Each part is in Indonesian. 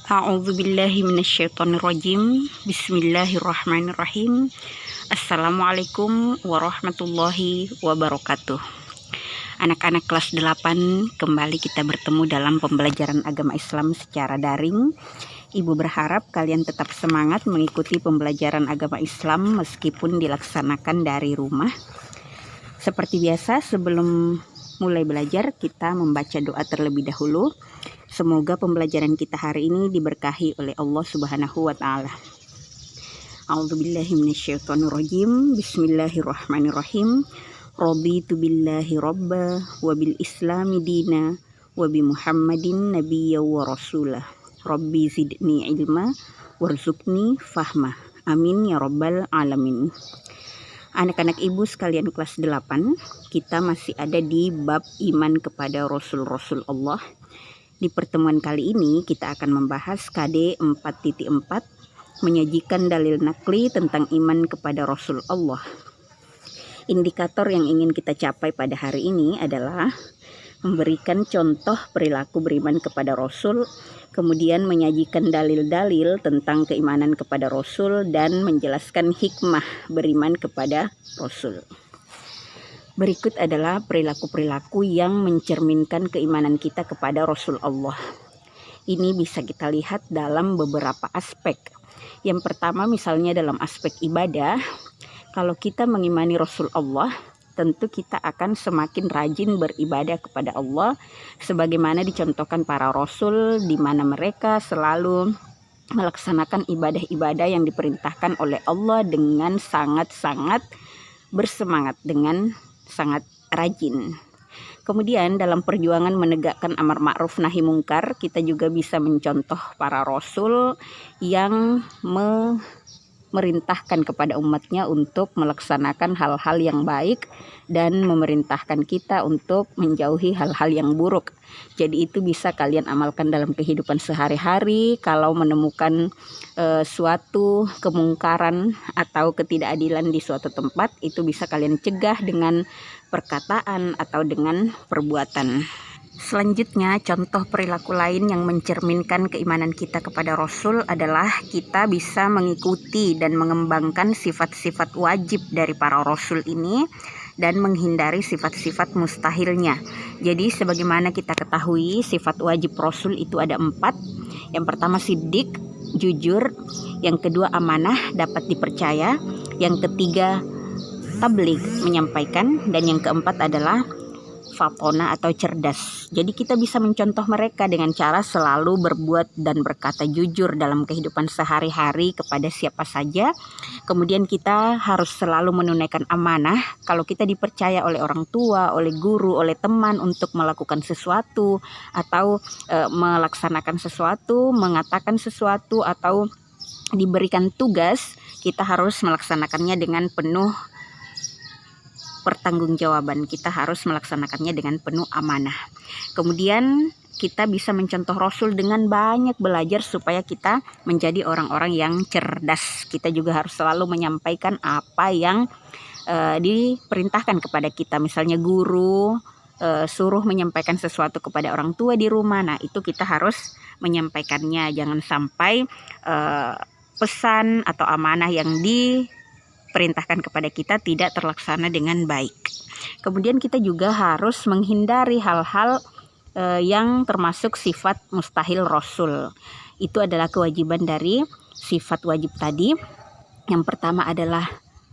A'udzubillahi minasyaitonirrajim. Bismillahirrahmanirrahim. Assalamualaikum warahmatullahi wabarakatuh. Anak-anak kelas 8, kembali kita bertemu dalam pembelajaran agama Islam secara daring. Ibu berharap kalian tetap semangat mengikuti pembelajaran agama Islam meskipun dilaksanakan dari rumah. Seperti biasa, sebelum mulai belajar, kita membaca doa terlebih dahulu. Semoga pembelajaran kita hari ini diberkahi oleh Allah Subhanahu wa Ta'ala. A'udzubillahi minasyaitonirrajim. Bismillahirrahmanirrahim. Raditu billahi robba wa bil islami dina wa bi Muhammadin nabiyya wa rasulah. Rabbi zidni ilma warzuqni fahma. Amin ya rabbal alamin. Anak-anak ibu sekalian kelas 8, kita masih ada di bab iman kepada Rasul-Rasul Allah. Di pertemuan kali ini kita akan membahas KD 4.4, menyajikan dalil nakli tentang iman kepada Rasul Allah. Indikator yang ingin kita capai pada hari ini adalah memberikan contoh perilaku beriman kepada Rasul, kemudian menyajikan dalil-dalil tentang keimanan kepada Rasul, dan menjelaskan hikmah beriman kepada Rasul. Berikut adalah perilaku-perilaku yang mencerminkan keimanan kita kepada Rasul Allah. Ini bisa kita lihat dalam beberapa aspek. Yang pertama, misalnya dalam aspek ibadah, kalau kita mengimani Rasul Allah, tentu kita akan semakin rajin beribadah kepada Allah, sebagaimana dicontohkan para Rasul, di mana mereka selalu melaksanakan ibadah-ibadah yang diperintahkan oleh Allah dengan sangat-sangat bersemangat, dengan sangat rajin. Kemudian dalam perjuangan menegakkan amar ma'ruf nahi mungkar, kita juga bisa mencontoh para Rasul yang memerintahkan kepada umatnya untuk melaksanakan hal-hal yang baik dan memerintahkan kita untuk menjauhi hal-hal yang buruk. Jadi itu bisa kalian amalkan dalam kehidupan sehari-hari. Kalau menemukan suatu kemungkaran atau ketidakadilan di suatu tempat, itu bisa kalian cegah dengan perkataan atau dengan perbuatan. Selanjutnya, contoh perilaku lain yang mencerminkan keimanan kita kepada Rasul adalah kita bisa mengikuti dan mengembangkan sifat-sifat wajib dari para Rasul ini dan menghindari sifat-sifat mustahilnya. Jadi sebagaimana kita ketahui, sifat wajib Rasul itu ada 4. Yang pertama siddiq, jujur. Yang kedua amanah, dapat dipercaya. Yang ketiga tabligh, menyampaikan. Dan yang keempat adalah fatona atau cerdas. Jadi kita bisa mencontoh mereka dengan cara selalu berbuat dan berkata jujur dalam kehidupan sehari-hari kepada siapa saja. Kemudian kita harus selalu menunaikan amanah. Kalau kita dipercaya oleh orang tua, oleh guru, oleh teman untuk melakukan sesuatu atau melaksanakan sesuatu, mengatakan sesuatu atau diberikan tugas, kita harus melaksanakannya dengan penuh pertanggungjawaban. Kita harus melaksanakannya dengan penuh amanah. Kemudian kita bisa mencontoh Rasul dengan banyak belajar supaya kita menjadi orang-orang yang cerdas. Kita juga harus selalu menyampaikan apa yang diperintahkan kepada kita. Misalnya guru suruh menyampaikan sesuatu kepada orang tua di rumah, nah itu kita harus menyampaikannya. Jangan sampai pesan atau amanah yang diperintahkan kepada kita tidak terlaksana dengan baik. Kemudian kita juga harus menghindari hal-hal yang termasuk sifat mustahil Rasul. Itu adalah kewajiban dari sifat wajib tadi. Yang pertama adalah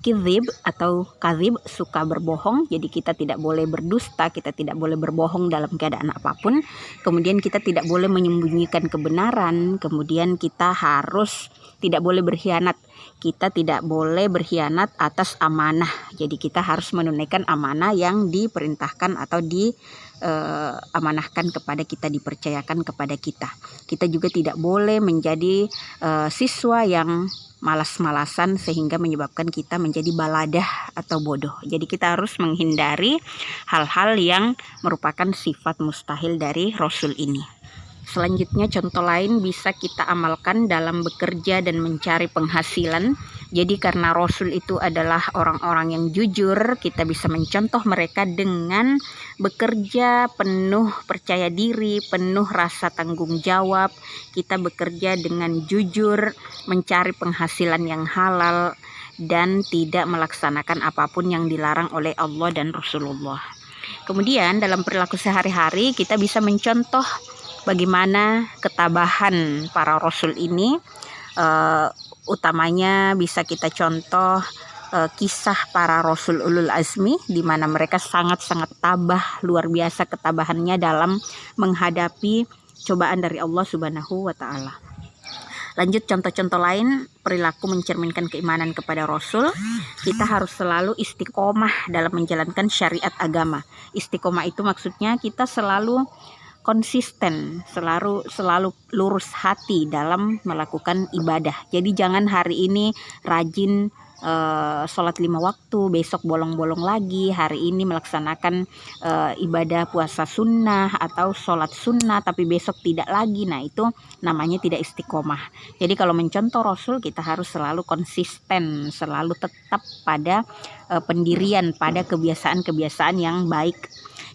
kizib atau kazib, suka berbohong. Jadi kita tidak boleh berdusta, kita tidak boleh berbohong dalam keadaan apapun. Kemudian kita tidak boleh menyembunyikan kebenaran. Kemudian kita harus tidak boleh berkhianat. Kita tidak boleh berkhianat atas amanah. Jadi kita harus menunaikan amanah yang diperintahkan atau diamanahkan kepada kita, dipercayakan kepada kita. Kita juga tidak boleh menjadi siswa yang malas-malasan sehingga menyebabkan kita menjadi baladah atau bodoh. Jadi kita harus menghindari hal-hal yang merupakan sifat mustahil dari Rasul ini. Selanjutnya contoh lain bisa kita amalkan dalam bekerja dan mencari penghasilan. Jadi karena Rasul itu adalah orang-orang yang jujur, kita bisa mencontoh mereka dengan bekerja penuh percaya diri, penuh rasa tanggung jawab. Kita bekerja dengan jujur, mencari penghasilan yang halal, dan tidak melaksanakan apapun yang dilarang oleh Allah dan Rasulullah. Kemudian dalam perilaku sehari-hari kita bisa mencontoh bagaimana ketabahan para Rasul ini. Utamanya bisa kita contoh kisah para Rasul ulul azmi, di mana mereka sangat-sangat tabah, luar biasa ketabahannya dalam menghadapi cobaan dari Allah Subhanahu wa Ta'ala. Lanjut contoh-contoh lain, perilaku mencerminkan keimanan kepada Rasul. Kita harus selalu istiqomah dalam menjalankan syariat agama. Istiqomah itu maksudnya kita selalu konsisten, selalu lurus hati dalam melakukan ibadah. Jadi jangan hari ini rajin sholat 5 waktu, besok bolong-bolong lagi, hari ini melaksanakan ibadah puasa sunnah atau sholat sunnah tapi besok tidak lagi. Nah itu namanya tidak istiqomah. Jadi kalau mencontoh Rasul, kita harus selalu konsisten, selalu tetap pada pendirian, pada kebiasaan-kebiasaan yang baik.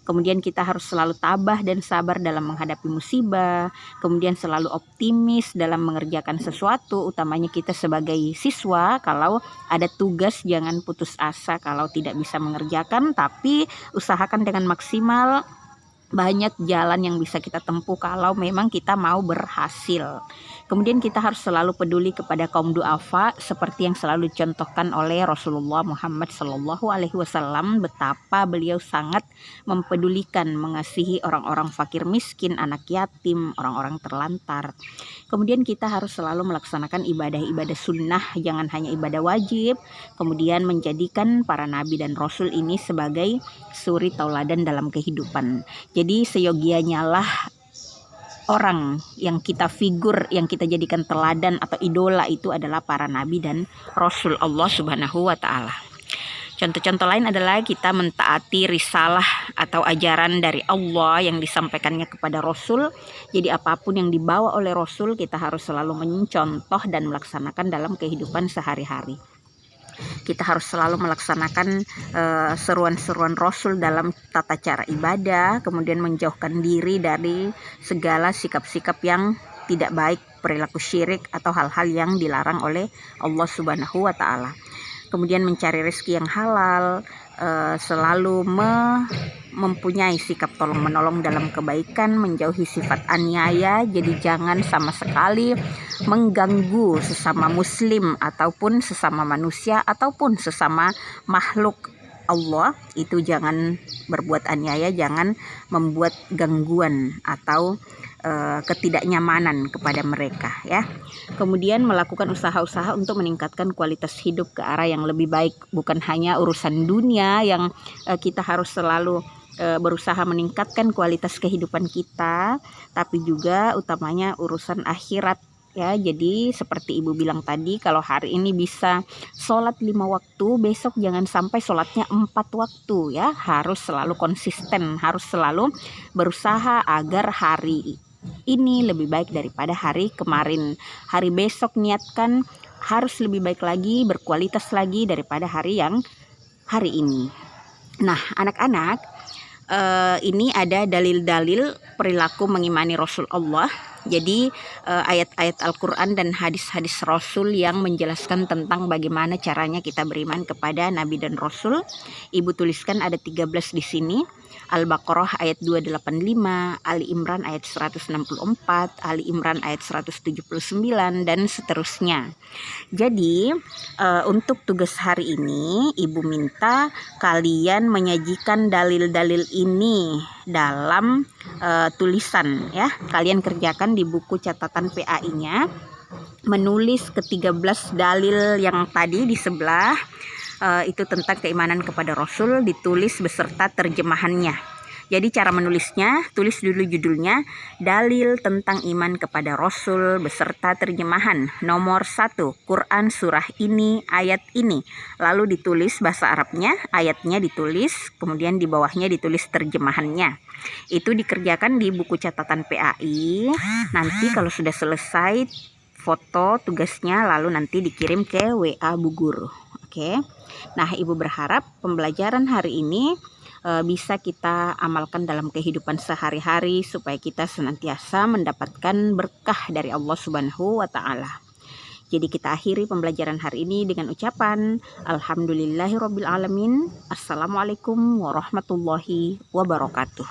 Kemudian kita harus selalu tabah dan sabar dalam menghadapi musibah. Kemudian selalu optimis dalam mengerjakan sesuatu. Utamanya kita sebagai siswa, kalau ada tugas jangan putus asa kalau tidak bisa mengerjakan. Tapi usahakan dengan maksimal. Banyak jalan yang bisa kita tempuh kalau memang kita mau berhasil. Kemudian kita harus selalu peduli kepada kaum duafa, seperti yang selalu dicontohkan oleh Rasulullah Muhammad SAW, betapa beliau sangat mempedulikan, mengasihi orang-orang fakir miskin, anak yatim, orang-orang terlantar. Kemudian kita harus selalu melaksanakan ibadah-ibadah sunnah, jangan hanya ibadah wajib. Kemudian menjadikan para nabi dan rasul ini sebagai suri tauladan dalam kehidupan. Jadi seyogianya lah orang yang kita jadikan teladan atau idola itu adalah para nabi dan rasul Allah Subhanahu wa Ta'ala. Contoh-contoh lain adalah kita mentaati risalah atau ajaran dari Allah yang disampaikannya kepada Rasul. Jadi apapun yang dibawa oleh Rasul kita harus selalu mencontoh dan melaksanakan dalam kehidupan sehari-hari. Kita harus selalu melaksanakan seruan-seruan Rasul dalam tata cara ibadah, kemudian menjauhkan diri dari segala sikap-sikap yang tidak baik, perilaku syirik atau hal-hal yang dilarang oleh Allah Subhanahu wa Ta'ala. Kemudian mencari rezeki yang halal, selalu mempunyai sikap tolong menolong dalam kebaikan, menjauhi sifat aniaya. Jadi jangan sama sekali mengganggu sesama muslim ataupun sesama manusia ataupun sesama makhluk Allah. Itu jangan berbuat aniaya, jangan membuat gangguan atau ketidaknyamanan kepada mereka ya. Kemudian melakukan usaha-usaha untuk meningkatkan kualitas hidup ke arah yang lebih baik, bukan hanya urusan dunia yang kita harus selalu berusaha meningkatkan kualitas kehidupan kita, tapi juga utamanya urusan akhirat ya. Jadi seperti ibu bilang tadi, kalau hari ini bisa sholat 5 waktu, besok jangan sampai sholatnya 4 waktu ya. Harus selalu konsisten, harus selalu berusaha agar hari ini lebih baik daripada hari kemarin. Hari besok niatkan harus lebih baik lagi, berkualitas lagi daripada hari yang hari ini. Nah anak-anak, ini ada dalil-dalil perilaku mengimani Rasul Allah. Jadi ayat-ayat Al-Quran dan hadis-hadis Rasul yang menjelaskan tentang bagaimana caranya kita beriman kepada Nabi dan Rasul. Ibu tuliskan ada 13 di sini. Al-Baqarah ayat 285, Ali Imran ayat 164, Ali Imran ayat 179, dan seterusnya. Jadi untuk tugas hari ini ibu minta kalian menyajikan dalil-dalil ini dalam tulisan ya. Kalian kerjakan di buku catatan PAI-nya, menulis ke-13 dalil yang tadi di sebelah. Itu tentang keimanan kepada Rasul, ditulis beserta terjemahannya. Jadi cara menulisnya, tulis dulu judulnya, dalil tentang iman kepada Rasul beserta terjemahan. Nomor 1, Quran surah ini, ayat ini. Lalu ditulis bahasa Arabnya, ayatnya ditulis, kemudian di bawahnya ditulis terjemahannya. Itu dikerjakan di buku catatan PAI. Nanti kalau sudah selesai, foto tugasnya lalu nanti dikirim ke WA Bu Guru. Oke. Nah, Ibu berharap pembelajaran hari ini bisa kita amalkan dalam kehidupan sehari-hari supaya kita senantiasa mendapatkan berkah dari Allah Subhanahu wa Ta'ala. Jadi kita akhiri pembelajaran hari ini dengan ucapan Alhamdulillahirobbilalamin. Assalamualaikum warahmatullahi wabarakatuh.